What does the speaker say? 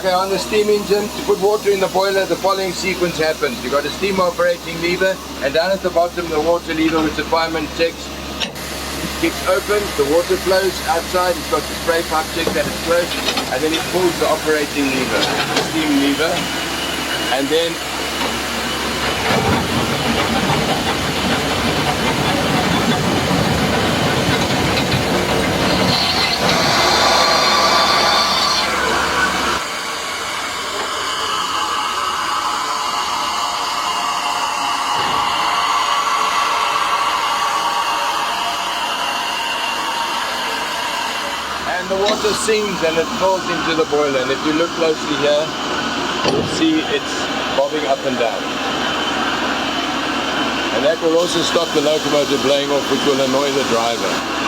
Okay, on the steam engine, to put water in the boiler, the following sequence happens. You've got a steam operating lever, and down at the bottom the water lever, which the fireman checks, kicks open, the water flows outside, it's got the spray pipe check that it's closed, and then it pulls the operating lever, the steam lever, and then the water sings and it falls into the boiler, and if you look closely here, you'll see it's bobbing up and down. And that will also stop the locomotive blowing off, which will annoy the driver.